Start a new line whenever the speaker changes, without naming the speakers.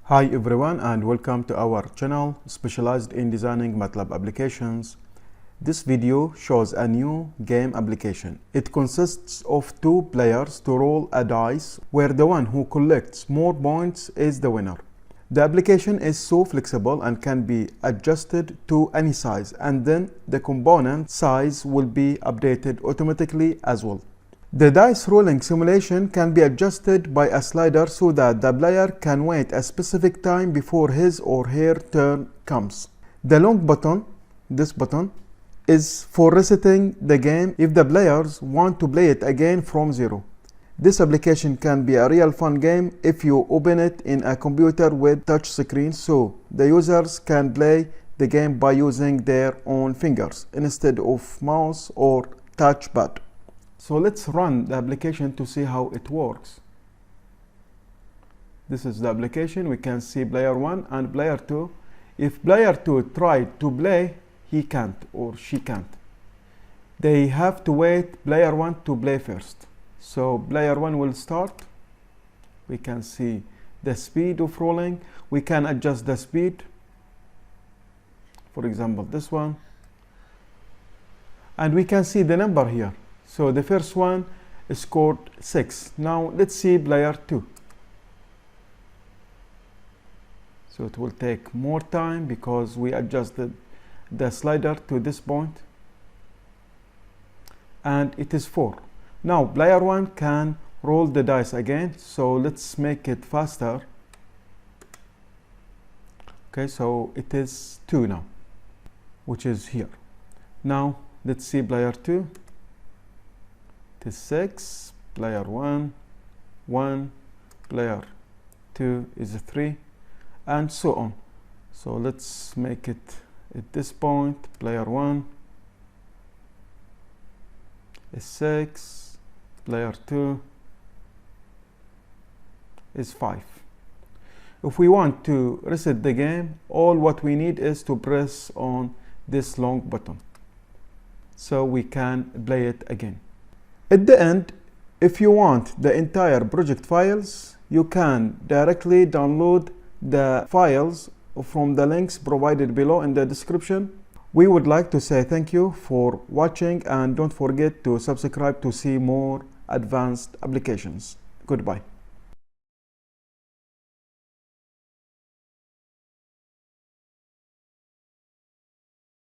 Hi everyone and welcome to our channel specialized in designing MATLAB applications. This video shows a new game application. It consists of two players to roll a dice where the one who collects more points is the winner. The application is so flexible and can be adjusted to any size, and then the component size will be updated automatically as well. The dice rolling simulation can be adjusted by a slider so that the player can wait a specific time before his or her turn comes. The long button, this button, is for resetting the game if the players want to play it again from zero. This application can be a real fun game if you open it in a computer with touch screen, so the users can play the game by using their own fingers instead of mouse or touchpad. So let's run the application to see how it works. This is the application. We can see player 1 and player 2. If player 2 tried to play, he can't or she can't. They have to wait player 1 to play first. So player 1 will start. We can see the speed of rolling. We can adjust the speed. For example, this one. And we can see the number here. So the first one scored 6. Now let's see player 2. So it will take more time because we adjusted the slider to this point. And it is 4. Now player 1 can roll the dice again. So let's make it faster. Okay, so it is 2 now, which is here. Now let's see player 2. It is 6, player 1, 1, player 2 is 3, and so on. So let's make it at this point. Player 1 is 6, player 2 is 5. If we want to reset the game, all what we need is to press on this long button so we can play it again. At the end, if you want the entire project files, you can directly download the files from the links provided below in the description. We would like to say thank you for watching, and don't forget to subscribe to see more advanced applications. Goodbye.